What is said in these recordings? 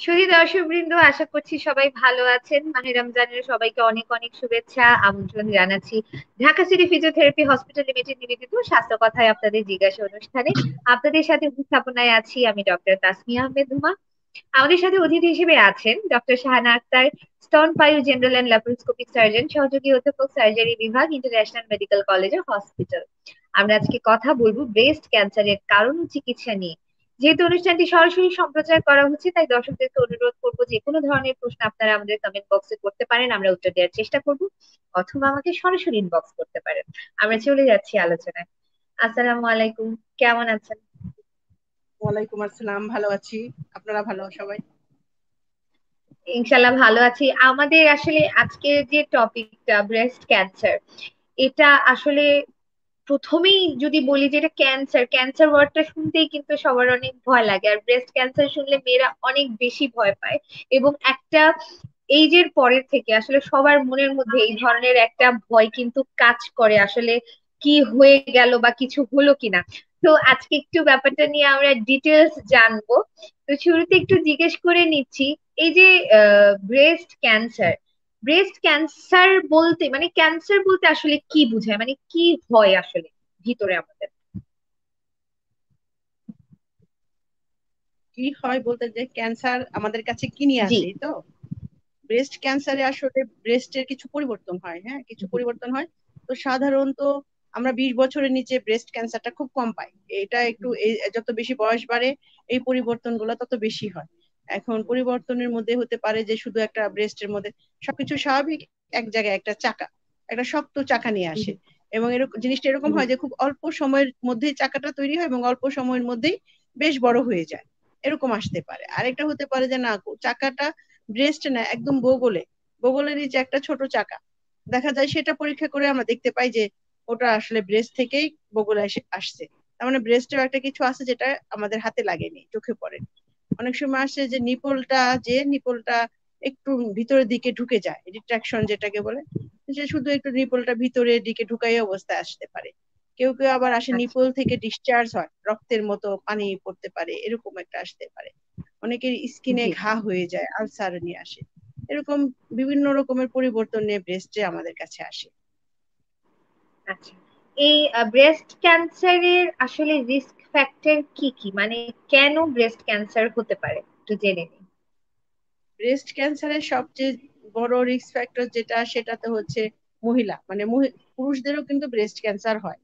সুধী দর্শকবৃন্দ, আশা করছি সবাই ভালো আছেন। মাহে রমজানের সবাইকে অনেক অনেক শুভেচ্ছা আমন্ত্রণ জানাচ্ছি Dhaka city physiotherapy hospital limited নিবেদিত স্বাস্থ্য কথায় আপনাদের জিজ্ঞাসা অনুষ্ঠানে। আপনাদের সাথে উপস্থাপনায় আছি আমি ডক্টর তাসমিয়া আহমেদ হুমা। আমাদের সাথে অতিথি হিসেবে আছেন ডক্টর শাহানা আক্তার, স্তন পায়ু জেনারেল অ্যান্ড ল্যাপারোস্কোপিক সার্জন, সহযোগী অধ্যাপক সার্জারি বিভাগ, ইন্টারন্যাশনাল মেডিকেল কলেজ ও হসপিটাল। আমরা আজকে কথা বলবো ব্রেস্ট ক্যান্সারের কারণ ও চিকিৎসা নিয়ে। যেহেতু অনুষ্ঠানটি সরাসরি সম্প্রচার করা হচ্ছে, তাই দর্শকদেরকে অনুরোধ করবো যে কোনো ধরনের প্রশ্ন আপনারা আমাদের কমেন্ট বক্সে করতে পারেন, আমরা উত্তর দেওয়ার চেষ্টা করব, অথবা আমাকে সরাসরি ইনবক্স করতে পারেন। আমরা চলে যাচ্ছি আলোচনায়। আসসালামু আলাইকুম, কেমন আছেন? ওয়ালাইকুম আসসালাম, ভালো আছি। আপনারা ভালো সবাই? ইনশাল্লাহ ভালো আছি। আমাদের আসলে আজকের যে টপিকটা ব্রেস্ট ক্যান্সার, এটা আসলে প্রথমেই যদি বলি যে এটা ক্যান্সার, ক্যান্সার ওয়ার্ডটা শুনতেই কিন্তু সবার অনেক ভয় লাগে, আর ব্রেস্ট ক্যান্সার শুনলে মেয়েরা অনেক বেশি ভয় পায়। এবং একটা এইজের পরের থেকে আসলে সবার মনের মধ্যে এই ধরনের একটা ভয় কিন্তু কাজ করে, আসলে কি হয়ে গেল বা কিছু হলো কিনা। তো আজকে একটু ব্যাপারটা নিয়ে আমরা ডিটেলস জানবো। তো শুরুতে একটু জিজ্ঞেস করে নিচ্ছি, এই যে ব্রেস্ট ক্যান্সার, ব্রেস্ট ক্যান্সার বলতে মানে ক্যান্সার বলতে আসলে কি বোঝায়, মানে কি হয় আসলে ভিতরে আমাদের? কি হয় বলতে, যে ক্যান্সার আমাদের কাছে কি নিয়ে জি। আসে, এই তো। ব্রেস্ট ক্যান্সারে আসলে ব্রেস্টের কিছু পরিবর্তন হয়, হ্যাঁ, কিছু জি। পরিবর্তন হয়। তো সাধারণত আমরা 20 বছরের নিচে ব্রেস্ট ক্যান্সারটা খুব কম পাই। এটা একটু যত বেশি বয়স বাড়ে এই পরিবর্তনগুলো তত বেশি হয়। এখন পরিবর্তনের মধ্যে হতে পারে যে শুধু একটা ব্রেস্টের মধ্যে সবকিছু স্বাভাবিক, এক জায়গায় একটা চাকা, একটা শক্ত চাকা নিয়ে আসে। এবং এরকম জিনিসটা এরকম হয় যে খুব অল্প সময়ের মধ্যেই চাকাটা তৈরি হয় এবং অল্প সময়ের মধ্যেই বেশ বড় হয়ে যায়। এরকম আসতে পারে। আরেকটা হতে পারে যে না, চাকাটা ব্রেস্ট না, একদম বগলে, বগলেরই যে একটা ছোট চাকা দেখা যায়, সেটা পরীক্ষা করে আমরা দেখতে পাই যে ওটা আসলে ব্রেস্ট থেকেই বগলে এসে আসছে। তার মানে ব্রেস্টেও একটা কিছু আছে যেটা আমাদের হাতে লাগেনি, চোখে পড়ে। অনেক সময় আসে যে নিপলটা একটু ভিতরের দিকে ঢুকে যায়, রিট্রাকশন যেটাকে বলে, যে শুধু একটু নিপলটা ভিতরের দিকে ঢুকাই অবস্থায় আসতে পারে। কেউ কেউ আবার আসে আচ্ছা। নিপল থেকে ডিসচার্জ হয়, রক্তের মতো পানি পড়তে পারে, এরকম একটা আসতে পারে। অনেকের স্কিনে জি। ঘা হয়ে যায়, আলসার নিয়ে আসে। এরকম বিভিন্ন রকমের পরিবর্তন নিয়ে ব্রেস্টে আমাদের কাছে আসে। আচ্ছা, এই ব্রেস্ট ক্যান্সারের আসলে রিস্ক ফ্যাক্টর কি কি, মানে কেন ব্রেস্ট ক্যান্সার হতে পারে একটু জেনে নিই। ব্রেস্ট ক্যান্সারের সবচেয়ে বড় রিস্ক ফ্যাক্টর যেটা, সেটা তো হচ্ছে মহিলা, মানে পুরুষদেরও কিন্তু ব্রেস্ট ক্যান্সার হয়,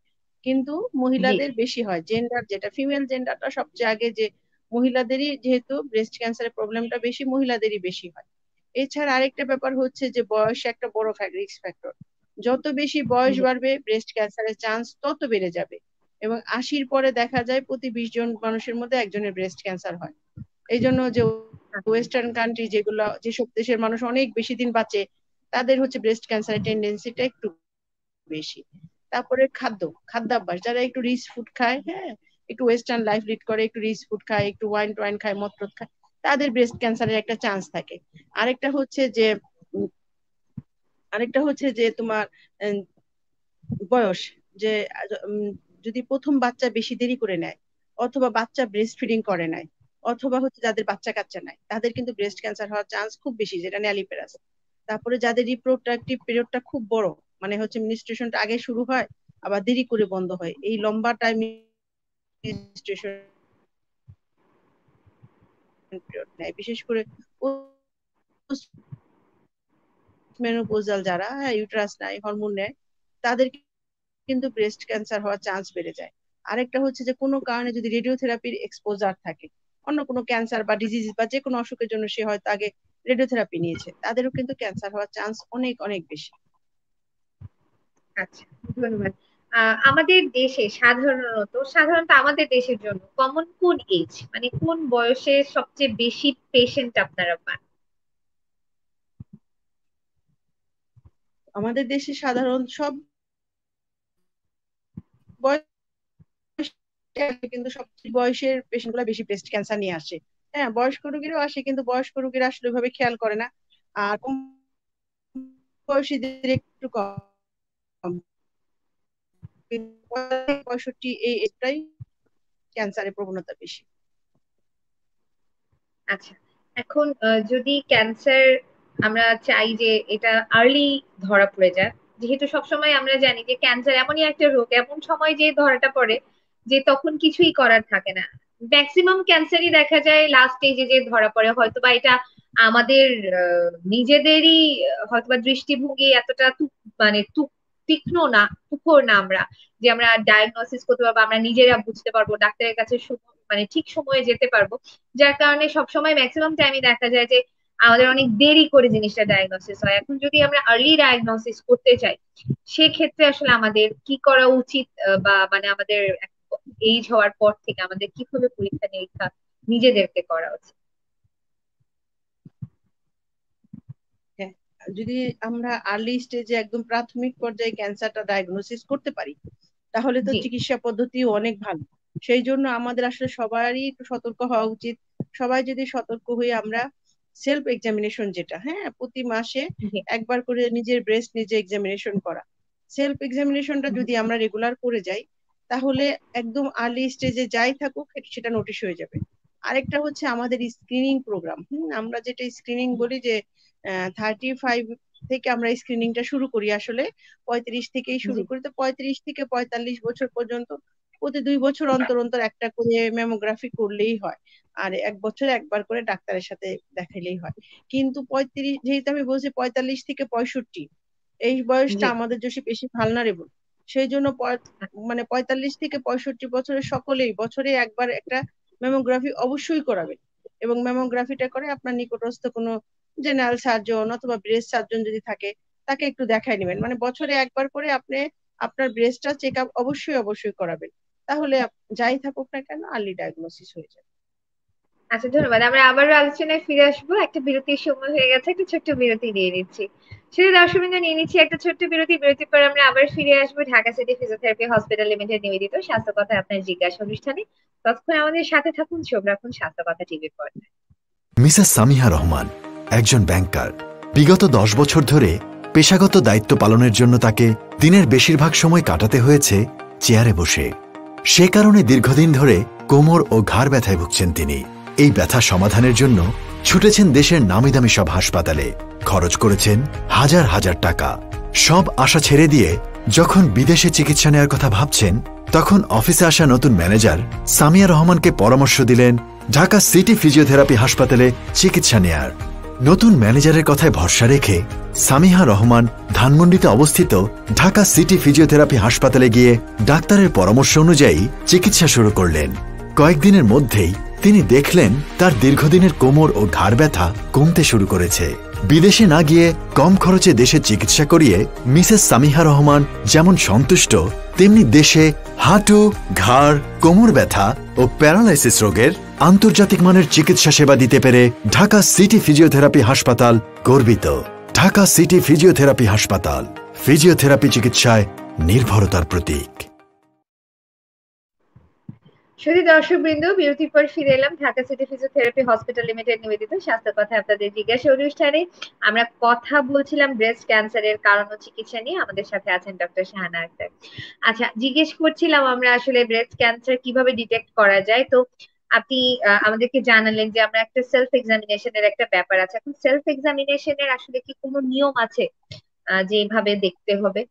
কিন্তু জি। মহিলাদের বেশি হয়। জেন্ডার যেটা, ফিমেল জেন্ডারটা সবচেয়ে আগে, যে মহিলাদেরই যেহেতু ব্রেস্ট ক্যান্সারের প্রবলেমটা বেশি, মহিলাদেরই বেশি হয়। এছাড়া আরেকটা ব্যাপার হচ্ছে যে বয়স একটা বড় রিস্ক ফ্যাক্টর। যত বেশি বয়স জি। বাড়বে ব্রেস্ট ক্যান্সারের চান্স তত বেড়ে যাবে। এবং 80-র পরে দেখা যায় প্রতি 20 জন মানুষের মধ্যে একজনের ব্রেস্ট ক্যান্সার হয়। এই জন্য যে ওয়েস্টার্ন কান্ট্রি, যেগুলো, যেসব দেশের মানুষ অনেক বেশি দিন বাঁচে, তাদের হচ্ছে ব্রেস্ট ক্যান্সারের টেন্ডেন্সিটা একটু বেশি। তারপরে খাদ্যাভ্যাস, যারা একটু রিচ ফুড খায়, হ্যাঁ, একটু ওয়েস্টার্ন লাইফ লিড করে, একটু রিচ ফুড খায়, একটু ওয়াইন টোয়াইন খায়, মদ টদ খায়, তাদের ব্রেস্ট ক্যান্সারের একটা চান্স থাকে। আরেকটা হচ্ছে যে উম, আরেকটা হচ্ছে যে তোমার উম, বয়স, যে উম, যদি প্রথম বাচ্চা বেশি দেরি করে নেয়, অথবা বাচ্চা ব্রেস্ট ফিডিং করে নেয়, অথবা হচ্ছে যাদের বাচ্চা কাচ্চা নাই, তাদের কিন্তু ব্রেস্ট ক্যান্সার হওয়ার চান্স খুব বেশি, যেটা ন্যালিপেরাস। তারপরে যাদের রিপ্রোডাক্টিভ পিরিয়ডটা খুব বড়, মানে হচ্ছে মিনিস্ট্রেশনটা আগে শুরু হয় আবার দেরি করে বন্ধ হয়, এই লম্বা টাইম মিনিস্ট্রেশন পিরিয়ড নেয়, বিশেষ করে মেনোপোজাল যারা, হ্যাঁ, ইউটেরাস নাই, হরমোন নেয়, তাদের কিন্তু ব্রেস্ট ক্যান্সার হওয়ার চান্স বেড়ে যায়। আরেকটা হচ্ছে যে কোনো কারণে যদি রেডিওথেরাপির এক্সপোজার থাকে, অন্য কোনো ক্যান্সার বা ডিজিজ বা যে কোনো অসুখের জন্য সে হয়তো আগে রেডিওথেরাপি নিয়েছে, তাদেরও কিন্তু ক্যান্সার হওয়ার চান্স অনেক অনেক বেশি। আচ্ছা, ধন্যবাদ। আমাদের দেশে সাধারণত আমাদের দেশের জন্য কমন কোন এজ, মানে কোন বয়সে সবচেয়ে বেশি পেশেন্ট আপনারা পান? আমাদের দেশে সাধারণ সব বয়স, কিন্তু সবচেয়ে বয়সের পেশেন্ট গুলা বেশি ব্রেস্ট ক্যান্সার নিয়ে আসে। হ্যাঁ, বয়স্ক রোগীরাও আসে, কিন্তু বয়স্ক রোগীরা আসলে ওইভাবে খেয়াল করে না। আর কম বয়সীদের একটু কম, 65 এই এটাই ক্যান্সারের প্রবণতা বেশি। আচ্ছা, এখন যদি ক্যান্সার আমরা চাই যে এটা আর্লি ধরা পড়ে যায়, যেহেতু সবসময় আমরা জানি যে ক্যান্সার এমনই একটা রোগ, এমন সময় যে ধরাটা পড়ে যে তখন কিছুই করার থাকে না। ম্যাক্সিমাম ক্যান্সারই দেখা যায় লাস্ট স্টেজে যে ধরা পড়ে, হয়তো বা এটা আমাদের নিজেদেরই হয়তো বা দৃষ্টিভঙ্গি এতটা মানে তীক্ষ্ণ না, তুখর না আমরা, যে আমরা ডায়াগনোসিস করতে পারবো, আমরা নিজেরা বুঝতে পারবো, ডাক্তারের কাছে মানে ঠিক সময়ে যেতে পারবো। যার কারণে সবসময় ম্যাক্সিমাম টাইমই দেখা যায় যে আমাদের অনেক দেরি করে জিনিসটা ডায়াগনোসিস হয়। এখন যদি আমরা আর্লি ডায়াগনোসিস করতে চাই, সেক্ষেত্রে আসলে আমাদের কি করা উচিত, বা মানে আমাদের এইজ হওয়ার পর থেকে আমাদের কিভাবে পরীক্ষা নিরীক্ষা নিজেদেরকে করা উচিত? হ্যাঁ, যদি আমরা আর্লি স্টেজে একদম প্রাথমিক পর্যায়ে ক্যান্সারটা ডায়াগনোসিস করতে পারি, তাহলে তো জি। চিকিৎসা পদ্ধতিও অনেক ভালো। সেই জন্য আমাদের আসলে সবারই একটু সতর্ক হওয়া উচিত। সবাই যদি সতর্ক হয়ে আমরা সেলফ এক্সামিনেশন, যেটা হ্যাঁ প্রতি মাসে জি। একবার করে নিজের ব্রেস্ট নিজে এক্সামিনেশন করা, সেলফ এক্সামিনেশনটা যদি আমরা রেগুলার করে যাই, তাহলে একদম আর্লি স্টেজে যাই থাকুক সেটা নোটিশ হয়ে যাবে। আরেকটা হচ্ছে আমাদের স্ক্রিনিং প্রোগ্রাম। আমরা যেটা স্ক্রিনিং বলি যে 35 থেকে আমরা স্ক্রিনিংটা শুরু করি, আসলে 35 থেকেই শুরু জি। করি। তো 35 থেকে 45 বছর পর্যন্ত প্রতি 2 বছর অন্তর অন্তর একটা করে ম্যামোগ্রাফি করলেই হয়। আর 1 বছরে একবার করে ডাক্তারের সাথে দেখাইলেই হয়। কিন্তু 35, যেহেতু আমি বলছি 45 থেকে 65, এই বয়সটা জি। আমাদের বেশি বেশি ভালনারেবল। সেই জন্য মানে 45 থেকে 65 বছরের সকলেই বছরে একবার একটা ম্যামোগ্রাফি অবশ্যই করাবে। এবং ম্যামোগ্রাফিটা করে আপনার নিকটস্থ কোনো জেনারেল সার্জন অথবা ব্রেস্ট সার্জন যদি থাকে, তাকে একটু দেখাই নেবেন। মানে বছরে একবার করে আপনি আপনার ব্রেস্টটা চেক আপ অবশ্যই অবশ্যই করাবেন। তাহলে যাই থাকুক না কেন আর্লি ডায়াগনোসিস হয়ে যাবে। আচ্ছা, ধন্যবাদ। আমরা আবারও আলোচনায় ফিরে আসবো, একটা বিরতির সময় হয়ে গেছে, একটা ছোট্ট বিরতি নিয়ে নিচ্ছি। শুধু দর্শকবৃন্দ, নিয়ে নিচ্ছি একটা ছোট্ট বিরতি। বিরতির পর আমরা আবার ফিরে আসবো Dhaka city physiotherapy hospital limited নিবেদিত স্বাস্থ্য কথা আপনার জিজ্ঞাসা অনুষ্ঠানে। ততক্ষণ আমাদের সাথে থাকুন, চোখ রাখুন স্বাস্থ্য কথা টিভির পর্দায়। মিসেস সামিহা রহমান একজন ব্যাংকার। বিগত 10 বছর ধরে পেশাগত দায়িত্ব পালনের জন্য তাকে দিনের বেশিরভাগ সময় কাটাতে হয়েছে চেয়ারে বসে। সে কারণে দীর্ঘদিন ধরে কোমর ও ঘাড় ব্যথায় ভুগছেন তিনি। এই ব্যথা সমাধানের জন্য ছুটেছেন দেশের নামিদামি সব হাসপাতালে, খরচ করেছেন হাজার হাজার টাকা। সব আশা ছেড়ে দিয়ে যখন বিদেশে চিকিৎসা নেওয়ার কথা ভাবছেন, তখন অফিসে আসা নতুন ম্যানেজার সামিয়া রহমানকে পরামর্শ দিলেন ঢাকা সিটি ফিজিওথেরাপি হাসপাতালে চিকিৎসা নেয়ার। নতুন ম্যানেজারের কথায় ভরসা রেখে সামিহা রহমান ধানমন্ডিতে অবস্থিত ঢাকা সিটি ফিজিওথেরাপি হাসপাতালে গিয়ে ডাক্তারের পরামর্শ অনুযায়ী চিকিৎসা শুরু করলেন। কয়েকদিনের মধ্যেই তিনি দেখলেন তার দীর্ঘদিনের কোমর ও ঘাড় ব্যথা কমতে শুরু করেছে। বিদেশে না গিয়ে কম খরচে দেশে চিকিৎসা করিয়ে মিসেস সামিহা রহমান যেমন সন্তুষ্ট, তেমনি দেশে হাঁটু, ঘাড়, কোমর ব্যথা ও প্যারালাইসিস রোগের আন্তর্জাতিক মানের চিকিৎসা সেবা দিতে পেরে ঢাকা সিটি ফিজিওথেরাপি হাসপাতাল গর্বিত। ঢাকা সিটি ফিজিওথেরাপি হাসপাতাল, ফিজিওথেরাপি চিকিৎসায় নির্ভরতার প্রতীক। শুধু দর্শকবৃন্দ, বিরতির পর ফিরে এলাম Dhaka city physiotherapy hospital limited নিবেদিত স্বাস্থ্য কথা আপনাদের জিজ্ঞাসা অনুষ্ঠানে। আমরা কথা বলছিলাম ব্রেস্ট ক্যান্সারের কারণ ও চিকিৎসা নিয়ে। আমাদের সাথে আছেন ডক্টর শাহানা আক্তার। আচ্ছা, জিজ্ঞেস করছিলাম আমরা আসলে ব্রেস্ট ক্যান্সার কিভাবে ডিটেক্ট করা যায়। তো আপনি আমাদেরকে জানালেন যে আমরা একটা সেলফ এক্সামিনেশনের একটা ব্যাপার আছে। এখন সেলফ এক্সামিনেশনের আসলে কি কোনো নিয়ম আছে যে এইভাবে দেখতে হবে?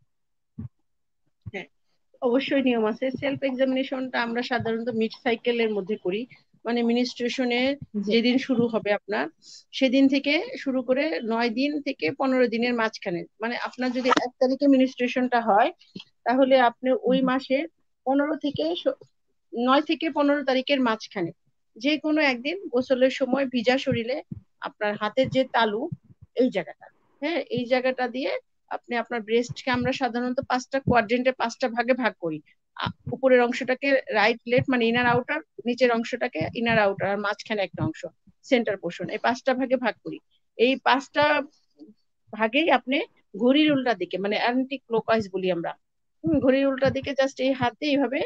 হ্যাঁ, অবশ্যই নিয়ম আছে। সেলফ এক্সামিনেশনটা আমরা সাধারণত মিড সাইকেলের মধ্যে করি। মানে মিনিস্ট্রেশনে জি। যেদিন শুরু হবে আপনার, সেদিন থেকে শুরু করে 9 দিন থেকে 15 দিনের মাঝখানে, মানে আপনার যদি 1 তারিখে মিনিস্ট্রেশনটা হয়, তাহলে আপনি ওই মাসে 9 থেকে 15 তারিখের মাঝখানে যে কোনো একদিন গোসলের সময় ভিজা শরীরে আপনার হাতের যে তালু, এই জায়গাটা, হ্যাঁ এই জায়গাটা দিয়ে আপনি আপনার ব্রেস্টকে, আমরা সাধারণত 5টা কোয়াড্রেন্টে 5টা ভাগে ভাগ করি। উপরের অংশটাকে রাইট লেফট মানে ইনার আউটার, নিচের অংশটাকে ইনার আউটার, আর মাঝখানে একটা অংশ সেন্টার পোর্শন, এই 5টা ভাগে ভাগ করি। এই 5টা ভাগেই আপনি ঘড়ির উল্টা দিকে, মানে অ্যান্টি ক্লকওয়াইজ বলি আমরা, ঘড়ির উল্টা দিকে জাস্ট এই হাত দিয়ে এইভাবে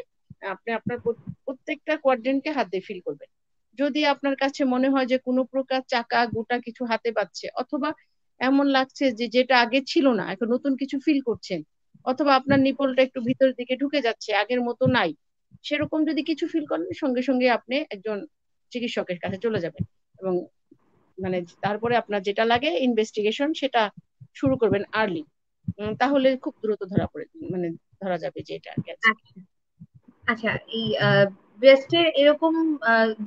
আপনি আপনার প্রত্যেকটা কোয়াড্রেন্টকে হাত দিয়ে ফিল করবেন। যদি আপনার কাছে মনে হয় যে কোনো প্রকার চাকা গোটা কিছু হাতে পাচ্ছে, অথবা এমন লাগছে যে যেটা আগে ছিল না এখন নতুন কিছু ফিল করছেন, অথবা আপনার নিপলটা একটু ভিতরের দিকে ঢুকে যাচ্ছে আগের মতো নাই, সেরকম যদি কিছু ফিল করেন, সঙ্গে সঙ্গে আপনি একজন চিকিৎসকের কাছে চলে যাবেন। এবং মানে তারপরে আপনার যেটা লাগে ইনভেস্টিগেশন সেটা শুরু করবেন আর্লি, তাহলে খুব দ্রুত ধরা যাবে যে এটা গেছে। আচ্ছা আচ্ছা, এই ব্রেস্টের এরকম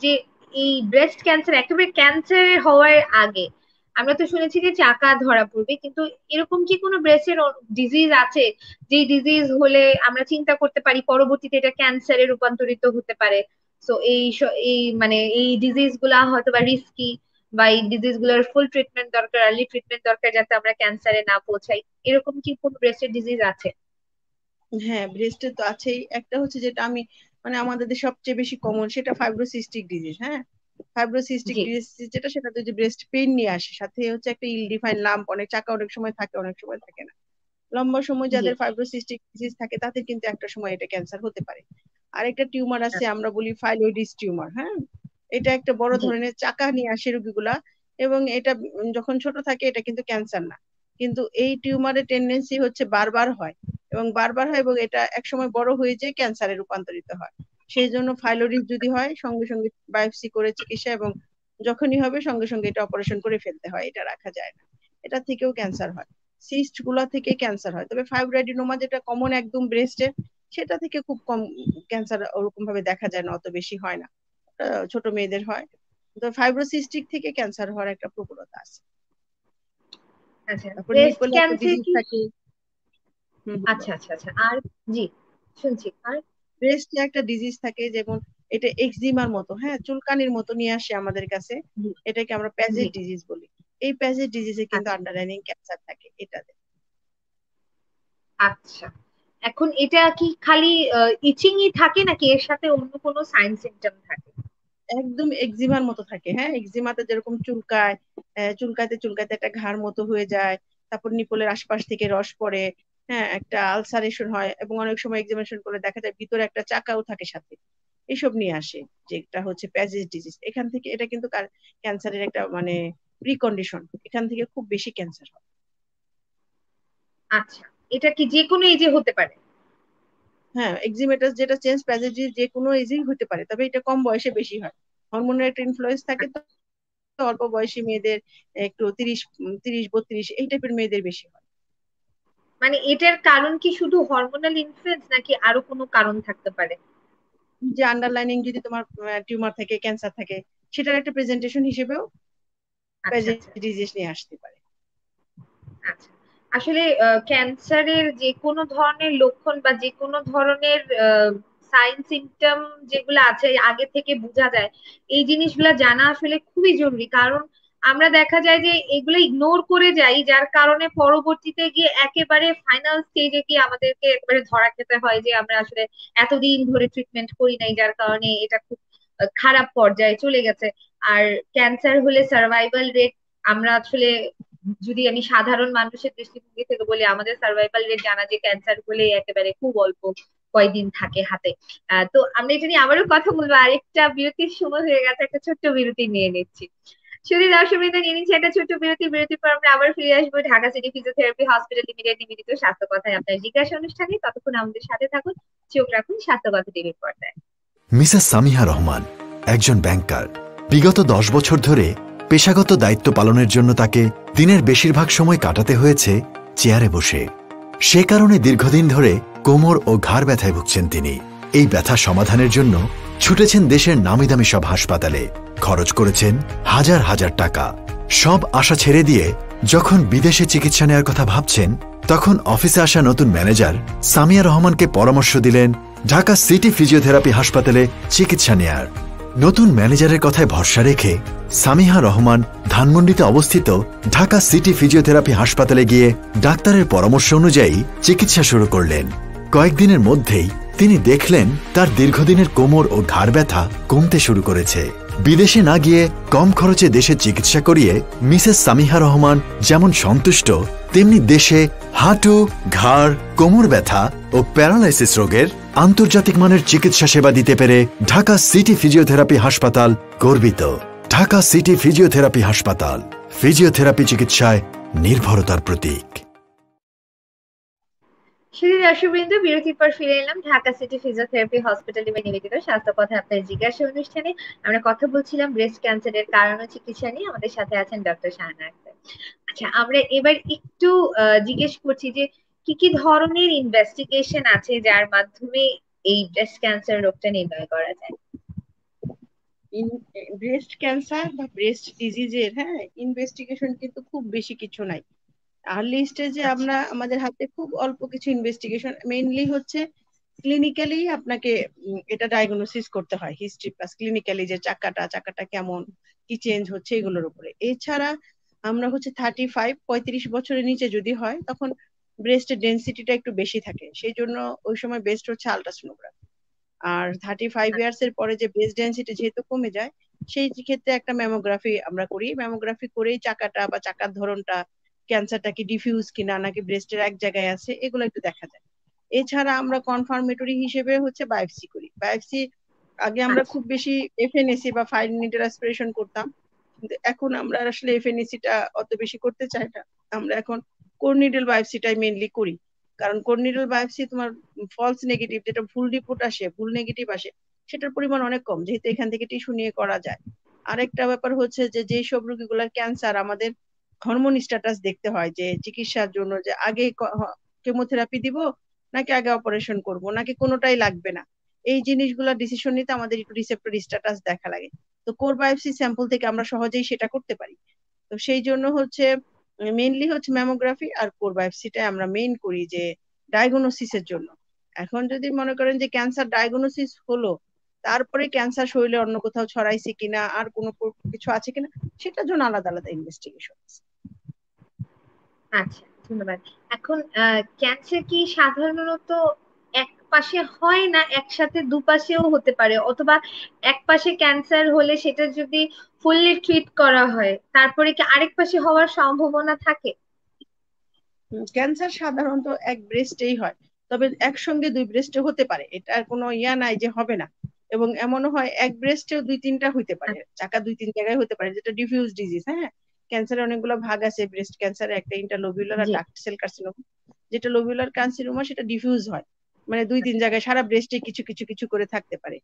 যে এই ব্রেস্ট ক্যান্সার একেবারে ক্যান্সার হওয়ার আগে আমরা তো শুনেছি যে চাকা ধরা পড়বে, কিন্তু এরকম কি কোনো ব্রেস্টের ডিজিজ আছে যে ডিজিজ হলে আমরা চিন্তা করতে পারি পরবর্তীতে এটা ক্যান্সারে রূপান্তরিত হতে পারে? তো এই মানে এই ডিজিজ গুলা হয়তো বা রিস্কি, বা এই ডিজিজ গুলোর ফুল ট্রিটমেন্ট দরকার, আর্লি ট্রিটমেন্ট দরকার, যাতে আমরা ক্যান্সারে না পৌঁছাই। এরকম কি কোনো ব্রেস্টের ডিজিজ আছে? হ্যাঁ, ব্রেস্টে তো আছেই। একটা হচ্ছে যেটা আমি আমাদের দেশে সবচেয়ে বেশি কমন, সেটা ফাইব্রোসিস্টিক ডিজিজ। হ্যাঁ, ফাইব্রোসিস্টিক জি ডিজিজ যেটা, সেটা তো যে ব্রেস্ট পেইন নিয়ে আসে, সাথে হচ্ছে একটা ইল ডিফাইন লাম্প, অনেক চাকা অনেক সময় থাকে, অনেক সময় থাকে না। লম্বা সময় জি। যাদের ফাইব্রোসিস্টিক ডিজিজ থাকে তাদের কিন্তু একটা সময় এটা ক্যান্সার হতে পারে। আরেকটা টিউমার আছে, আচ্ছা, আমরা বলি ফাইলোইডিস টিউমার। হ্যাঁ, এটা একটা বড় জি। ধরনের চাকা নিয়ে আসে রোগীগুলা, এবং এটা যখন ছোট থাকে এটা কিন্তু ক্যান্সার না, কিন্তু এই টিউমারের টেন্ডেন্সি হচ্ছে বারবার হয়, এবং এটা একসময় বড় হয়ে যেয়ে ক্যান্সারে রূপান্তরিত হয়। সেই জন্য ফাইলোইডিস যদি হয়, সঙ্গে সঙ্গে বায়োপসি করে চিকিৎসা, এবং যখনই হবে সঙ্গে সঙ্গে এটা অপারেশন করে ফেলতে হয়, এটা রাখা যায় না। এটা থেকেও ক্যান্সার হয়, সিস্ট গুলা থেকে ক্যান্সার হয়। তবে ফাইব্রোঅ্যাডিনোমা যেটা কমন একদম ব্রেস্টে, সেটা থেকে খুব কম ক্যান্সার ওরকম ভাবে দেখা যায় না, অত বেশি হয় না, ছোট মেয়েদের হয়। তো ফাইব্রোসিস্টিক থেকে ক্যান্সার হওয়ার একটা প্রবণতা আছে। আচ্ছা, তারপর ব্রেস্ট নিপলে একটা ক্যান্সার ডিজিজ কি? থাকে। আচ্ছা আচ্ছা আচ্ছা, আর জি, শুনছি। আর ব্রেস্টে একটা ডিজিজ থাকে, যেমন এটা এক্সিমার মতো, হ্যাঁ, চুলকানির মতো নিয়ে আসে আমাদের কাছে, জি এটাকে আমরা জি। প্যাজের ডিজিজ বলি। এই প্যাজের ডিজিজে কিন্তু আচ্ছা আন্ডারলাইনিং ক্যান্সার থাকে এটাতে। আচ্ছা, এখন এটা কি খালি ইচিংই থাকে, নাকি এর সাথে অন্য কোনো সাইন সিমটম থাকে? একদম এক্সিমার মতো থাকে। হ্যাঁ, এক্সিমাতে যেরকম চুলকায়, চুলকাতে চুলকাতে একটা ঘাড় মতো হয়ে যায়, তারপর নিপলের আশপাশ থেকে রস পড়ে, হ্যাঁ, একটা আলসারেশন হয়, এবং অনেক সময় এক্সামিনেশন করে দেখা যায় ভিতরে একটা চাকাও থাকে সাথে। এসব নিয়ে আসে, যেটা হচ্ছে প্যাজেস ডিজিজ। এখান থেকে এটা কিন্তু ক্যান্সারের একটা প্রিকন্ডিশন, এখান থেকে খুব বেশি ক্যান্সার হয়। আচ্ছা, এটা কি যে কোনো এজে হতে পারে? হ্যাঁ, এক্সিমেটাস যেটা চেঞ্জ প্যাজেস ডিজিজ যে কোনো এজেই হতে পারে, তবে এটা কম বয়সে বেশি হয়। হরমোনের একটা ইনফ্লুয়েন্স থাকে তো, অল্প বয়সী মেয়েদের একটু 30, 32 এই টাইপের মেয়েদের বেশি হয়। মানে এটার কারণ কি শুধু হরমোনাল ইনফ্লুয়েন্স, নাকি আরো কোনো কারণ থাকতে পারে? যে আন্ডারলাইনিং যদি তোমার টিউমার থাকে, ক্যান্সার থাকে, সেটার একটা প্রেজেন্টেশন হিসেবেও আচ্ছা আচ্ছা ডিজিজ নিয়ে আসতে পারে। আচ্ছা। আসলে ক্যান্সারের যে কোনো ধরনের লক্ষণ বা যে কোনো ধরনের সাইন সিমটম যেগুলো আছে আগে থেকে বোঝা যায়, এই জিনিসগুলো জানা আসলে খুবই জরুরি। কারণ আমরা দেখা যায় যে এগুলো ইগনোর করে যাই, যার কারণে পরবর্তীতে গিয়ে একেবারে ফাইনাল স্টেজে গিয়ে আমাদেরকে একেবারে ধরা খেতে হয় যে আমরা আসলে এতদিন ধরে ট্রিটমেন্ট করি নাই, যার কারণে এটা খুব খারাপ পর্যায়ে চলে গেছে। আর ক্যান্সার হলে সার্ভাইভাল রেট, আমরা আসলে যদি আমি সাধারণ মানুষের দৃষ্টিভঙ্গি থেকে বলি, আমাদের সার্ভাইভাল রেট জানা যে ক্যান্সার হলে একেবারে খুব অল্প কয়দিন থাকে হাতে। তো আমরা এটা নিয়ে আবারও কথা বলবো, আরেকটা বিরতির সময় হয়ে গেছে, একটা ছোট্ট বিরতি নিয়ে নিচ্ছি। শুধু দর্শকবৃন্দ, নিয়ে নিচ্ছি একটা ছোট্ট বিরতি। বিরতির পর আমরা আবার ফিরে আসবো Dhaka city physiotherapy hospital limited নিবেদিত স্বাস্থ্য কথায় আপনার জিজ্ঞাসা অনুষ্ঠানে। ততক্ষণ আমাদের সাথে থাকুন, চোখ রাখুন স্বাস্থ্য কথা টিভির পর্দায়। মিসেস সামিহা রহমান একজন ব্যাংকার। বিগত 10 বছর ধরে পেশাগত দায়িত্ব পালনের জন্য তাকে দিনের বেশিরভাগ সময় কাটাতে হয়েছে চেয়ারে বসে। সে কারণে দীর্ঘদিন ধরে কোমর ও ঘাড় ব্যথায় ভুগছেন তিনি। এই ব্যথা সমাধানের জন্য ছুটেছেন দেশের নামিদামি সব হাসপাতালে, খরচ করেছেন হাজার হাজার টাকা। সব আশা ছেড়ে দিয়ে যখন বিদেশে চিকিৎসা নেওয়ার কথা ভাবছেন, তখন অফিসে আসা নতুন ম্যানেজার সামিয়া রহমানকে পরামর্শ দিলেন ঢাকা সিটি ফিজিওথেরাপি হাসপাতালে চিকিৎসা নেয়ার। নতুন ম্যানেজারের কথায় ভরসা রেখে সামিহা রহমান ধানমন্ডিতে অবস্থিত ঢাকা সিটি ফিজিওথেরাপি হাসপাতালে গিয়ে ডাক্তারের পরামর্শ অনুযায়ী চিকিৎসা শুরু করলেন। কয়েকদিনের মধ্যেই তিনি দেখলেন তার দীর্ঘদিনের কোমর ও ঘাড় ব্যথা কমতে শুরু করেছে। বিদেশে না গিয়ে কম খরচে দেশে চিকিৎসা করিয়ে মিসেস সামিহা রহমান যেমন সন্তুষ্ট, তেমনি দেশে হাঁটু, ঘাড়, কোমর ব্যথা ও প্যারালাইসিস রোগের আন্তর্জাতিক মানের চিকিৎসা সেবা দিতে পেরে ঢাকা সিটি ফিজিওথেরাপি হাসপাতাল গর্বিত। ঢাকা সিটি ফিজিওথেরাপি হাসপাতাল, ফিজিওথেরাপি চিকিৎসায় নির্ভরতার প্রতীক। শুধু দর্শকবৃন্দ, বিরতির পর ফিরে এলাম ঢাকা সিটি ফিজিওথেরাপি হসপিটাল নিবেদিত স্বাস্থ্য কথা আপনার জিজ্ঞাসা অনুষ্ঠানে। আমরা কথা বলছিলাম ব্রেস্ট ক্যান্সারের কারণ ও চিকিৎসা নিয়ে। আমাদের সাথে আছেন ডক্টর শাহানা আক্তার। আচ্ছা, আমরা এবার একটু জিজ্ঞেস করছি যে কি কি ধরনের ইনভেস্টিগেশন আছে যার মাধ্যমে এই ব্রেস্ট ক্যান্সার রোগটা নির্ণয় করা যায়? ব্রেস্ট ক্যান্সার বা ব্রেস্ট ডিজিজের ইনভেস্টিগেশন কিন্তু খুব বেশি কিছু নাই। আর্লি স্টেজে আচ্ছা। আমরা আমাদের হাতে খুব অল্প কিছু ইনভেস্টিগেশন, মেইনলি হচ্ছে ক্লিনিক্যালি আপনাকে এটা ডায়াগনোসিস করতে হয়, হিস্ট্রি প্লাস ক্লিনিক্যালি যে চাকাটা কেমন, কি চেঞ্জ হচ্ছে এগুলোর উপরে। এছাড়া আমরা হচ্ছে 35-35 বছরের নিচে যদি হয় তখন ব্রেস্টের ডেন্সিটিটা একটু বেশি থাকে, সেই জন্য ওই সময় বেস্ট হচ্ছে আলট্রাসোনোগ্রাফি। আর 35 ইয়ার্স এর পরে যে ব্রেস্ট ডেন্সিটি যেহেতু কমে যায়, সেই ক্ষেত্রে একটা ম্যামোগ্রাফি আমরা করি। ম্যামোগ্রাফি করেই চাকাটা বা চাকার ধরনটা, ক্যান্সারটা কি ডিফিউজ কিনা নাকি ব্রেস্টের এক জায়গায় আছে, এগুলো একটু দেখা যায়। এছাড়া আমরা কনফার্মেটরি হিসেবে হচ্ছে বায়োপসি করি। বায়োপসি আগে আমরা আচ্ছা। খুব বেশি এফএনএসি বা ফাইন নিডল অ্যাসপিরেশন করতাম, কিন্তু এখন আমরা আসলে এফএনএসিটা অত বেশি করতে চাই না। আমরা এখন কোর নিডল বায়োপসিটাই মেইনলি করি, কারণ কোর নিডল বায়োপসি তোমার ফলস নেগেটিভ, যেটা ভুল রিপোর্ট আসে, ভুল নেগেটিভ আসে, সেটার পরিমাণ অনেক কম, যেহেতু এখান থেকে টিস্যু নিয়ে করা যায়। আরেকটা ব্যাপার হচ্ছে যে যেই সব রোগীগুলোর ক্যান্সার, আমাদের হরমোন স্ট্যাটাস দেখতে হয় যে চিকিৎসার জন্য, যে আগে কেমোথেরাপি দিব নাকি আগে অপারেশন করব নাকি কোনোটাই লাগবে না, এই জিনিসগুলো ডিসিশন নিতে আমাদের একটু রিসেপ্টর স্ট্যাটাস দেখা লাগে। তো কোর বায়োপসি স্যাম্পল থেকে আমরা সহজেই সেটা করতে পারি। তো সেই জন্য হচ্ছে মেইনলি হচ্ছে ম্যামোগ্রাফি আর কোর বায়োপসিটা আমরা মেইন করি যে ডায়াগনোসিসের জন্য। এখন যদি মনে করেন যে ক্যান্সার ডায়াগনোসিস হলো, তারপরে ক্যান্সার শরীরে অন্য কোথাও ছড়াইছে কিনা আর কোনো কিছু আছে কিনা, সেটার জন্য আলাদা আলাদা ইনভেস্টিগেশন আছে। আচ্ছা, ধন্যবাদ। এখন ক্যান্সার কি সাধারণত এক পাশে হয় না একসাথে দুপাশেও হতে পারে, অথবা এক পাশে ক্যান্সার হলে সেটা যদি ফুললি ট্রিট করা হয় তারপরে কি আরেক পাশে হওয়ার সম্ভাবনা থাকে? ক্যান্সার সাধারণত এক ব্রেস্টেই হয়, তবে একসঙ্গে দুই ব্রেস্টে হতে পারে, এটার কোনো ইয়া নাই যে হবে না। এবং এমনও হয় এক ব্রেস্টেও দুই তিনটা হইতে পারে, চাকা দুই তিন জায়গায় হতে পারে, যেটা ডিফিউজ ডিজিজ। ক্যান্সারের অনেকগুলো ভাগ আছে, ব্রেস্ট ক্যান্সারে একটা ইন্টারলোবিউলার আর জি। Duct cell carcinoma. যেটা লোবিউলার কার্সিনোমা সেটা ডিফিউজ হয়, মানে দুই তিন জায়গায় সারা ব্রেস্টে কিছু কিছু কিছু করে থাকতে পারে।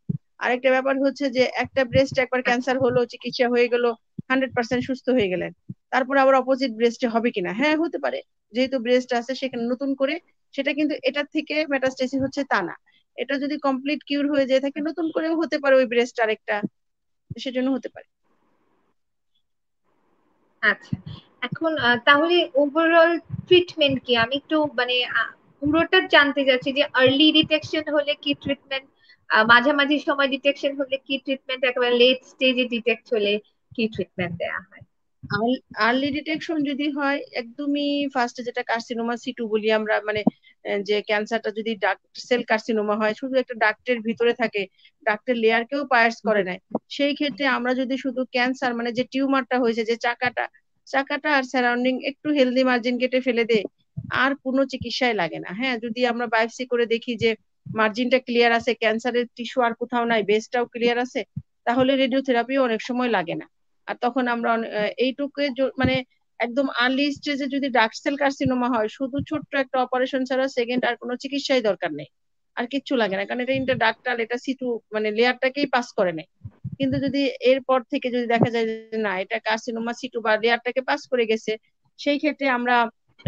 আরেকটা ব্যাপার হচ্ছে যে একটা ব্রেস্ট একবার আচ্ছা। ক্যান্সার হলো, চিকিৎসা হয়ে গেল, 100% সুস্থ হয়ে গেলেন, তারপরে আবার অপোজিট ব্রেস্টে হবে কিনা, হ্যাঁ হতে পারে। যেহেতু ব্রেস্ট আছে সেখানে নতুন করে, সেটা কিন্তু এটার থেকে মেটাস্টেসিস হচ্ছে তা না, এটা যদি কমপ্লিট কিউর হয়ে যায় থাকে নতুন করেও হতে পারে ওই ব্রেস্ট আরেকটা, সেজন্য হতে পারে। আচ্ছা, এখন তাহলে ওভারঅল ট্রিটমেন্ট কি, আমি একটু মানে পুরোটা জানতে চাচ্ছি যে আর্লি ডিটেকশন হলে কি ট্রিটমেন্ট, মাঝামাঝি সময় ডিটেকশন হলে কি ট্রিটমেন্ট, একেবারে লেট স্টেজে ডিটেক্ট হলে কি ট্রিটমেন্ট দেয়া হয়? আর্লি ডিটেকশন যদি হয় একদমই ফার্স্টে, যেটা কার্সিনোমা সিটু বলি আমরা, মানে যে ক্যান্সারটা যদি ডাক্ট সেল কার্সিনোমা হয়, শুধু একটা ডাক্টের ভিতরে থাকে, ডাক্টের লেয়ারকেও পায়ার্স করে নেয়, সেই ক্ষেত্রে আমরা যদি শুধু ক্যান্সার মানে যে টিউমারটা হয়েছে, যে চাকাটা আর সারাউন্ডিং একটু হেলদি মার্জিন কেটে ফেলে দে, আর কোনো চিকিৎসাই লাগে না। যদি আমরা বায়োপসি করে দেখি যে মার্জিনটা ক্লিয়ার আছে, ক্যান্সারের টিস্যু আর কোথাও নাই, বেসটাও ক্লিয়ার আছে, তাহলে রেডিওথেরাপিও অনেক সময় লাগে না। আর তখন আমরা এইটুকু মানে একদম আর্লি স্টেজে যদি ডার্ক সেল কার্সিনোমা হয়, শুধু ছোট্ট একটা অপারেশন ছাড়া সেকেন্ড আর কোনো চিকিৎসাই দরকার নেই, আর কিচ্ছু লাগে না, কারণ এটা ইন্টারডাক্টাল, এটা সিটু মানে লেয়ারটাকেই পাস করে নেয়। কিন্তু যদি এরপর থেকে যদি দেখা যায় যে না, এটা কার্সিনোমা সিটু বা লেয়ারটাকে পাস করে গেছে, সেই ক্ষেত্রে আমরা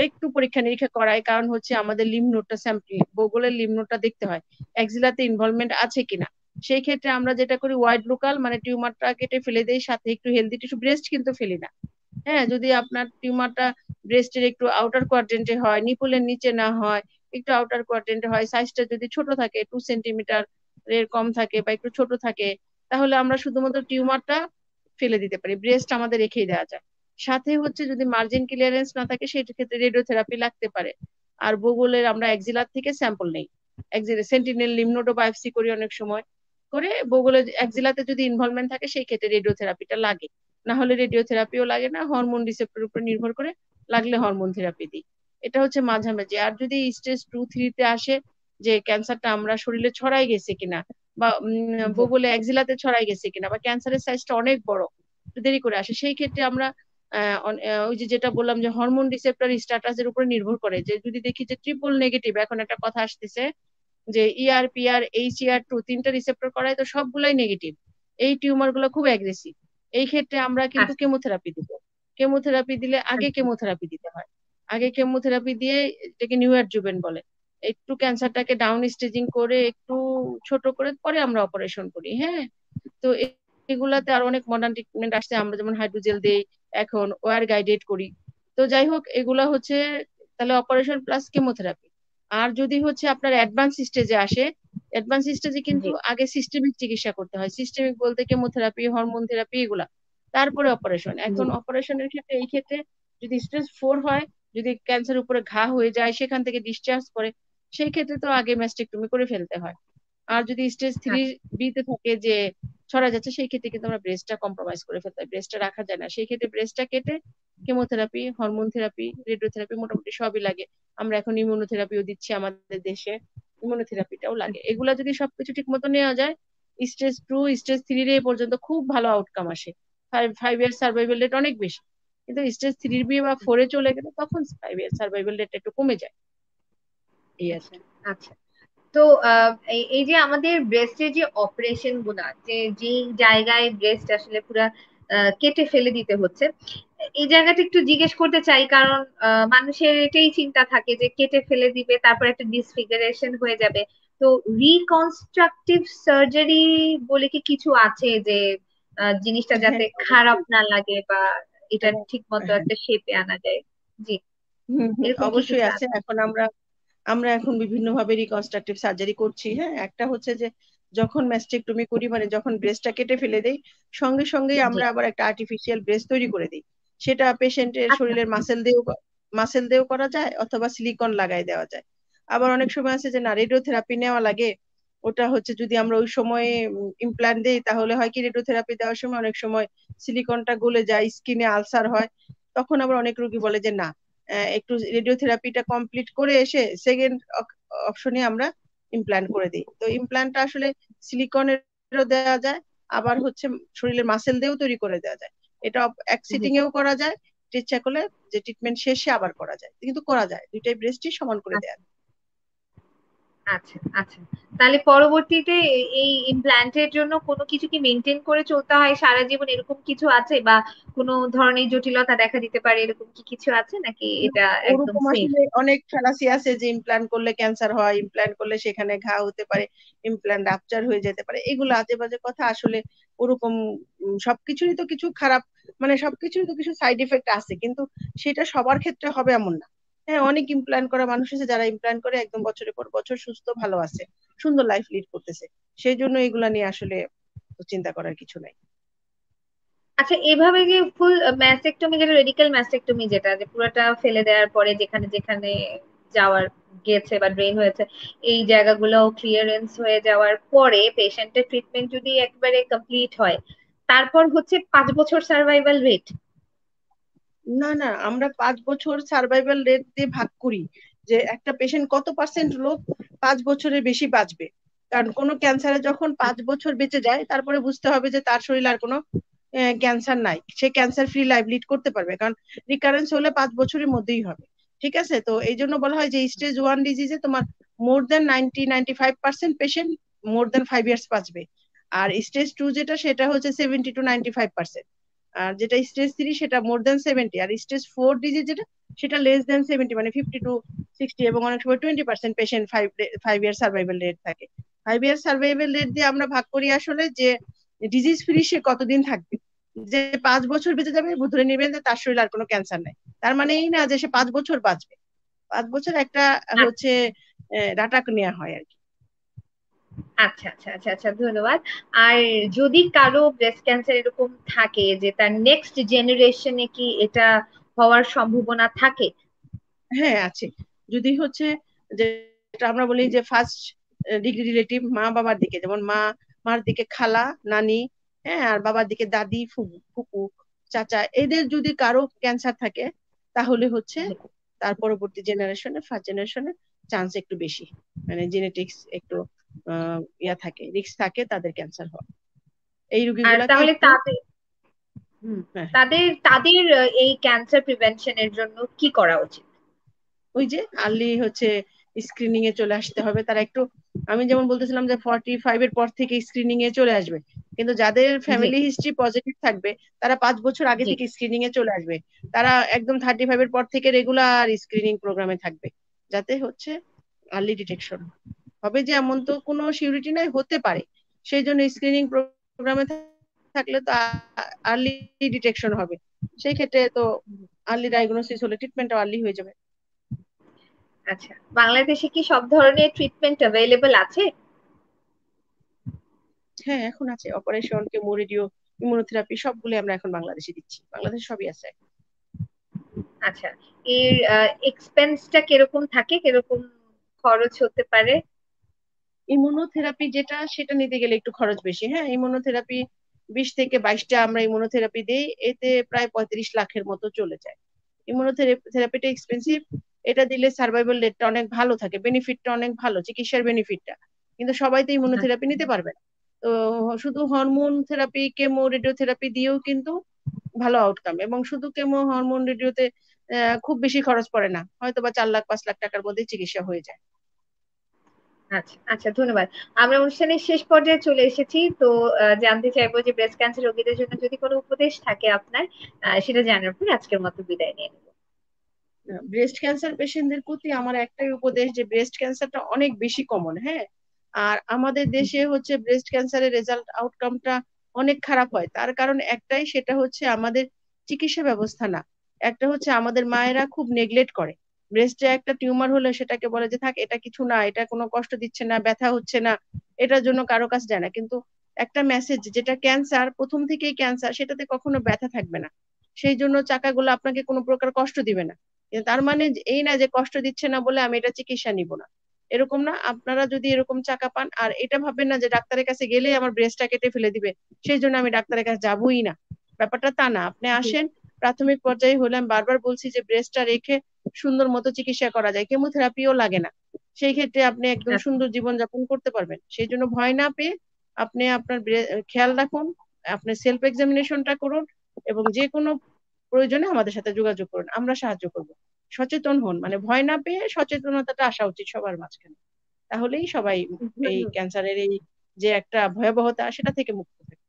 একটু পরীক্ষা নিরীক্ষা করাই, কারণ হচ্ছে আমাদের লিম্ফ নোডটা স্যাম্পল, বগলের লিম্ফ নোডটা দেখতে হয় এক্সিলাতে ইনভলভমেন্ট আছে কিনা। সেই ক্ষেত্রে আমরা যেটা করি, ওয়াইড লোকাল মানে টিউমারটা কেটে ফেলে দেই, সাথে একটু হেলদি টিস্যু, ব্রেস্ট কিন্তু ফেলি না। যদি আপনার টিউমারটা ব্রেস্টের একটু আউটার কোয়াড্রেন্টে হয়, নিপলের নিচে না হয়, একটু আউটার কোয়াড্রেন্টে হয়, সাইজটা যদি ছোট থাকে, 2 সেন্টিমিটার এর কম থাকে বা একটু ছোট থাকে, তাহলে আমরা শুধুমাত্র টিউমারটা ফেলে দিতে পারি, ব্রেস্ট আমাদের রেখেই দেওয়া যায়। সাথে হচ্ছে যদি মার্জিন ক্লিয়ারেন্স না থাকে, সেই ক্ষেত্রে রেডিওথেরাপি লাগতে পারে। আর বগলের আমরা এক্সিলার থেকে স্যাম্পল নেই, সেন্টিনেল লিমনোডো বায়োপসি করি অনেক সময়, করে বগলের এক্সিলাতে যদি ইনভলভমেন্ট থাকে সেই ক্ষেত্রে রেডিওথেরাপিটা লাগে, না হলে রেডিওথেরাপিও লাগে না, হরমোন রিসেপ্টর উপর নির্ভর করে লাগলে হরমোন থেরাপি দিই। এটা হচ্ছে মাঝামাঝি। আর যদি স্টেজ 2-3 তে আসে, যে ক্যান্সারটা আমরা শরীরে ছড়াই গেছে কিনা, বা জি। বগলে এক্সিলাতে ছড়াই গেছে কিনা, বা ক্যান্সারের সাইজটা অনেক বড়, একটু দেরি করে আসে, সেই ক্ষেত্রে আমরা ওই যে যেটা বললাম যে হরমোন রিসেপ্টর স্ট্যাটাসের উপরে নির্ভর করে, যে যদি দেখি যে ট্রিপল নেগেটিভ, এখন একটা কথা আসতেছে যে ER PR HER2 তিনটা রিসেপ্টর করায় তো সবগুলাই নেগেটিভ, এই টিউমার গুলো খুব অ্যাগ্রেসিভ, এই ক্ষেত্রে আমরা কিন্তু আচ্ছা কেমোথেরাপি দিব। কেমোথেরাপি দিলে আগে আচ্ছা কেমোথেরাপি দিতে হয়, আগে কেমোথেরাপি দিয়ে, এটাকে নিউ অ্যাডজুভেন্ট বলে, একটু ক্যান্সারটাকে ডাউন স্টেজিং করে একটু ছোট করে পরে আমরা অপারেশন করি। হ্যাঁ, তো এগুলাতে আরো অনেক মডার্ন ট্রিটমেন্ট আসছে, আমরা যেমন হাইড্রোজেল দেই, এখন ওয়ার গাইডেড করি। তো যাই হোক, এগুলা হচ্ছে তাহলে অপারেশন প্লাস কেমোথেরাপি। আর যদি হচ্ছে আপনার অ্যাডভান্স স্টেজে আসে, অ্যাডভান্স স্টেজে কিন্তু জি আগে সিস্টেমিক চিকিৎসা করতে হয়, সিস্টেমিক বলতে কেমোথেরাপি, হরমোন থেরাপি, এগুলা, তারপরে অপারেশন। জি এখন অপারেশনের ক্ষেত্রে, এই ক্ষেত্রে যদি স্টেজ 4 হয়, যদি ক্যান্সার উপরে ঘা হয়ে যায়, সেখান থেকে ডিসচার্জ করে, সেই ক্ষেত্রে তো আগে ম্যাস্টেকটমি করে ফেলতে হয়। আর যদি স্টেজ 3 আচ্ছা বিতে থাকে যে ছড়া যাচ্ছে, সেই ক্ষেত্রে কিন্তু আমরা ব্রেস্টটা কম্প্রোমাইজ করে ফেলতে হয়, ব্রেস্টটা রাখা যায় না, সেই ক্ষেত্রে ব্রেস্টটা কেটে কেমোথেরাপি, হরমোন থেরাপি, রেডিওথেরাপি, মোটামুটি সবই লাগে। আমরা এখন ইমিউনোথেরাপিও দিচ্ছি আমাদের দেশে, ইমিউনোথেরাপিটাও লাগে। এগুলা যদি সবকিছু ঠিক মতো নেওয়া যায়, স্টেজ 2 স্টেজ 3 এ পর্যন্ত খুব ভালো আউটকাম আসে, 5 ইয়ার সার্ভাইভাল রেট অনেক বেশি। কিন্তু স্টেজ 3 বা 4 এ চলে গেলে তখন 5 ইয়ার সার্ভাইভাল রেট একটু কমে যায়, এই আর আচ্ছা কি। আচ্ছা। তো এই এই যে আমাদের ব্রেস্টের যে অপারেশন গুলা, যে যে জায়গায় ব্রেস্ট আসলে পুরা কেটে ফেলে দিতে হচ্ছে, এই জায়গাটা একটু জিজ্ঞেস করতে চাই, কারণ মানুষের এটাই চিন্তা থাকে যে কেটে ফেলে দিবে, তারপর একটা ডিসফিগারেশন হয়ে যাবে। তো রিকনস্ট্রাকটিভ সার্জারি বলে কি কিছু আছে, যে জিনিসটা যাতে হ্যাঁ, খারাপ অবশ্যই। না লাগে বা এটা এবং ঠিক মতো হ্যাঁ, একটা শেপে আনা যায়? জি, এরকম কি অবশ্যই কিছু আছে। আছে? এখন আমরা আমরা এখন বিভিন্ন ভাবে রিকনস্ট্রাকটিভ সার্জারি করছি। হ্যাঁ, একটা হচ্ছে যে যখন ম্যাস্টেকটমি করি, মানে যখন ব্রেস্টটা কেটে ফেলে দেই, সঙ্গে সঙ্গেই জি আমরা আবার একটা আর্টিফিশিয়াল ব্রেস্ট তৈরি করে দিই। সেটা পেশেন্টের আচ্ছা শরীরের মাসেল দিয়েও করা যায়, অথবা সিলিকন লাগাই দেওয়া যায়। আবার অনেক সময় আছে যে না, রেডিওথেরাপি নেওয়া লাগে। ওটা হচ্ছে যদি আমরা ওই সময়ে ইমপ্ল্যান্ট দেই, তাহলে হয় কি, রেডিওথেরাপি দেওয়ার সময় অনেক সময় সিলিকনটা গলে যায়, স্কিনে আলসার হয়। তখন আবার অনেক রোগী বলে যে না, একটু রেডিওথেরাপিটা কমপ্লিট করে এসে সেকেন্ড অপশনে আমরা ইমপ্ল্যান্ট করে দিই। তো ইমপ্ল্যান্টটা আসলে সিলিকনেরও দেওয়া যায়, আবার হচ্ছে শরীরের মাসেল দিয়েও তৈরি করে দেওয়া যায়। এটা এক জি সিটিং এও করা যায়, ইচ্ছা করলে যে ট্রিটমেন্ট শেষে আবার করা যায়, কিন্তু করা যায়, দুইটাই ব্রেস্টই সমান করে দেওয়া যায়। আচ্ছা আচ্ছা। তাহলে পরবর্তীতে এই ইমপ্ল্যান্টের জন্য কোনো কিছু কি মেনটেন করে চলতে হয় সারা জীবন, এরকম কিছু আছে? বা কোনো ধরনের জটিলতা দেখা দিতে পারে, এরকম কি কিছু আছে, নাকি না, এটা একদম ওরকম সেফ? আসলে অনেক ফ্যালাসি আছে যে ইমপ্ল্যান্ট করলে ক্যান্সার হয়, ইমপ্ল্যান্ট করলে সেখানে ঘা হতে পারে, ইমপ্ল্যান্ট রাপচার হয়ে যেতে পারে, এগুলো আজে বাজে কথা আসলে। ওরকম সবকিছুরই তো কিছু খারাপ, মানে সবকিছুরই তো কিছু সাইড এফেক্ট আছে, কিন্তু সেটা সবার ক্ষেত্রে হবে এমন না। হ্যাঁ, অনেক ইমপ্ল্যান্ট করা মানুষ আছে যারা ইমপ্ল্যান্ট করে একদম বছরের পর বছর সুস্থ ভালো আছে, সুন্দর লাইফ লিড করতেছে। সেই জন্য এগুলা নিয়ে আসলে চিন্তা করার কিছু নাই। আচ্ছা, এভাবে যে ফুল ম্যাস্টেকটমি, যেটা রেডিক্যাল ম্যাস্টেকটমি, যেটা যে পুরোটা ফেলে দেওয়ার পরে যেখানে যেখানে যাওয়ার গেছে বা ড্রেন হয়েছে, এই জায়গাগুলো ক্লিয়ারেন্স হয়ে যাওয়ার পরে পেশেন্টের ট্রিটমেন্ট যদি একবারে কমপ্লিট হয়, তারপর হচ্ছে 5 বছর সার্ভাইভাল রেট? না না, আমরা 5 বছর সার্ভাইভাল রেট দিয়ে ভাগ করি, যে একটা পেশেন্ট কত পার্সেন্ট লোক 5 বছরের বেশি বাঁচবে। কারণ কোনো ক্যান্সারে যখন 5 বছর বেঁচে যায়, তারপরে বুঝতে হবে যে তার শরীরে আর কোনো ক্যান্সার নাই, সে ক্যান্সার ফ্রি লাইফ লিড করতে পারবে, কারণ রিকারেন্স হলে 5 বছরের মধ্যেই হবে। ঠিক আছে, তো এই জন্য বলা হয় যে স্টেজ 1 ডিজিজে তোমার মোর দেন 90-95% পেশেন্ট মোর দেন 5 ইয়ার্স বাঁচবে। আর স্টেজ 2 যেটা, সেটা হচ্ছে 70-95%। আর যেটা স্টেজ 3 সেটা মোর দেন 70। আর স্টেজ 4 ডিজিজ যেটা, সেটা লেস দেন 70, মানে 50-60, এবং অনেক সময় 20% পেশেন্ট 5 ইয়ার সার্ভাইভাল রেট থাকে। 5 ইয়ার সার্ভাইভাল রেট দিয়ে আমরা ভাগ করি আসলে যে ডিজিজ ফ্রি সে কতদিন থাকবে। যে 5 বছর বেঁচে যাবে, ধরে নেবেন যে তার শরীরে আর কোনো ক্যান্সার নাই, তার মানে এই না যে সে 5 বছর বাঁচবে। 5 বছর একটা হচ্ছে ডাটা নেওয়া হয় আর কি। আচ্ছা আচ্ছা আচ্ছা আচ্ছা, ধন্যবাদ। আর যদি কারো ব্রেস্ট ক্যান্সার এরকম থাকে যে তার নেক্সট জেনারেশনে কি এটা হওয়ার সম্ভাবনা থাকে? হ্যাঁ, আছে। যদি হচ্ছে যেটা আমরা বলি যে ফার্স্ট ডিগ্রি রিলেটিভ, মা বাবার দিকে, যেমন মার দিকে খালা, নানি, হ্যাঁ, আর বাবার দিকে দাদি, ফুফু, ফুপু, চাচা, এদের যদি কারো ক্যান্সার থাকে, তাহলে হচ্ছে জি। তার পরবর্তী জেনারেশনে, ফার্স্ট জেনারেশনে চান্স একটু বেশি, মানে জেনেটিক্স একটু ইয়া থাকে, রিস্ক থাকে তাদের ক্যান্সার হওয়া। এই আর রোগীগুলাকে তাহলে একটু তাদের হ্যাঁ, তাদের তাদের এই ক্যান্সার প্রিভেনশনের জন্য কি করা উচিত? ওই যে আর্লি হচ্ছে স্ক্রিনিং এ চলে আসতে হবে। তারা একটু, আমি যেমন বলতেছিলাম যে 45 এর পর থেকে স্ক্রিনিং এ চলে আসবে, কিন্তু যাদের জি, ফ্যামিলি হিস্ট্রি পজিটিভ থাকবে তারা 5 বছর আগে জি। থেকে স্ক্রিনিং এ চলে আসবে। তারা একদম 35 এর পর থেকে রেগুলার স্ক্রিনিং প্রোগ্রামে থাকবে, যাতে হচ্ছে আর্লি ডিটেকশন হবে। যে এমন তো কোনো সিউরিটি নাই, হতে পারে, সেই জন্য স্ক্রিনিং প্রোগ্রামে থাকলে তো আর্লি ডিটেকশন হবে। সেই ক্ষেত্রে তো আর্লি ডায়াগনোসিস হলে ট্রিটমেন্টটা আর্লি হয়ে যাবে। আচ্ছা, বাংলাদেশে কি সব ধরনের ট্রিটমেন্ট অ্যাভেলেবল আছে? হ্যাঁ, এখন আছে। অপারেশন, কেমো, রেডিও, ইমিউনোথেরাপি সবগুলো আমরা এখন বাংলাদেশে দিচ্ছি। বাংলাদেশে সবই আছে। আচ্ছা, এর এক্সপেন্সটা কিরকম থাকে, কিরকম খরচ হতে পারে? ইমিউনোথেরাপি যেটা, সেটা নিতে গেলে একটু খরচ বেশি। হ্যাঁ, ইমিউনোথেরাপি 20 থেকে 22টা আমরা ইমিউনোথেরাপি দেই, এতে প্রায় 35 লাখের মতো চলে যায়। ইমিউনোথেরাপিটা এক্সপেন্সিভ। এটা দিলে সার্ভাইভাল রেটটা অনেক ভালো থাকে, বেনিফিটটা অনেক ভালো, চিকিৎসার বেনিফিটটা। কিন্তু সবাই তো ইমিউনোথেরাপি নিতে পারবে না। তো শুধু হরমোন থেরাপি, কেমো, রেডিওথেরাপি দিয়েও কিন্তু ভালো আউটকাম। এবং শুধু কেমো, হরমোন, রেডিওতে খুব বেশি খরচ পড়ে না, হয়তো বা 4 লাখ 5 লাখ টাকার মধ্যে চিকিৎসা হয়ে যায়। আচ্ছা, আচ্ছা, ধন্যবাদ। আমরা অনুষ্ঠানের শেষ পর্যায়ে চলে এসেছি, তো জানতে চাইবো যে ব্রেস্ট ক্যান্সার রোগীদের জন্য যদি কোনো উপদেশ থাকে আপনার, সেটা জানার পর আজকের মতো বিদায় নিয়ে নেব। ব্রেস্ট ক্যান্সার পেশেন্টদের প্রতি আমার একটাই উপদেশ, যে ব্রেস্ট ক্যান্সারটা অনেক বেশি কমন। হ্যাঁ, আর আমাদের দেশে হচ্ছে ব্রেস্ট ক্যান্সারের রেজাল্ট আউটকামটা অনেক খারাপ হয়। তার কারণ একটাই, সেটা হচ্ছে আমাদের চিকিৎসা ব্যবস্থা না। একটা হচ্ছে আমাদের মায়েরা খুব নেগলেক্ট করে। ব্রেস্টে একটা টিউমার হলে সেটাকে বলে যে থাক, এটা কিছু না, এটা কোনো কষ্ট দিচ্ছে না, ব্যথা হচ্ছে না, এটার জন্য কারো কাছে যায় না। কিন্তু একটা মেসেজ, যেটা ক্যান্সার, প্রথম থেকেই ক্যান্সার, সেটাতে কখনো ব্যথা থাকবে না। সেই জন্য চাকাগুলো আপনাকে কোনো প্রকার কষ্ট দিবে না। কিন্তু তার মানে এই না যে কষ্ট দিচ্ছে না বলে আমি এটা চিকিৎসা নিব না, এরকম না। আপনারা যদি এরকম চাকা পান, আর এটা ভাববেন না যে ডাক্তারের কাছে গেলে আমার ব্রেস্টটা কেটে ফেলে দিবে, সেই জন্য আমি ডাক্তারের কাছে যাবই না। ব্যাপারটা তা না। আপনি জি, আসেন, প্রাথমিক পর্যায়ে হলে, আমি বারবার বলছি যে ব্রেস্টটা রেখে সুন্দর মতো চিকিৎসা করা যায়, কেমোথেরাপিও লাগে না। সেই ক্ষেত্রে আপনি একদম আচ্ছা, সুন্দর জীবন যাপন করতে পারবেন। সেই জন্য ভয় না পেয়ে আপনি আপনার খেয়াল রাখুন, আপনি সেলফ এক্সামিনেশনটা করুন, এবং যে কোনো প্রয়োজনে আমাদের সাথে যোগাযোগ করুন, আমরা সাহায্য করব। সচেতন হন, মানে ভয় না পেয়ে সচেতনতাটা আসা উচিত সবার মাঝখানে। তাহলেই সবাই এই ধন্যবাদ। ক্যান্সারের এই যে একটা ভয়াবহতা, সেটা থেকে মুক্ত থাকে।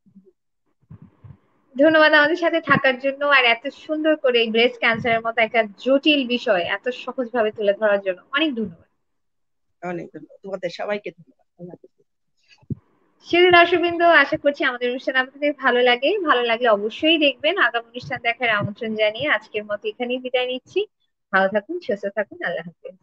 ধন্যবাদ আমাদের সাথে থাকার জন্য, আর এত সুন্দর করে এই ব্রেস্ট ক্যান্সারের মতো একটা জটিল বিষয় এত সহজ ভাবে তুলে ধরার জন্য অনেক ধন্যবাদ। অনেক ধন্যবাদ, তোমাদের সবাইকে ধন্যবাদ। আল্লাহ হাফেজ। সুধী দর্শকবৃন্দ, আশা করছি আমাদের অনুষ্ঠান আপনাদের ভালো লাগে। ভালো লাগলে অবশ্যই দেখবেন। আগামী অনুষ্ঠান দেখার আমন্ত্রণ জানিয়ে আজকের মতো এখানেই বিদায় নিচ্ছি। ভালো থাকুন, সুস্থ থাকুন, আল্লাহ হাফেজ।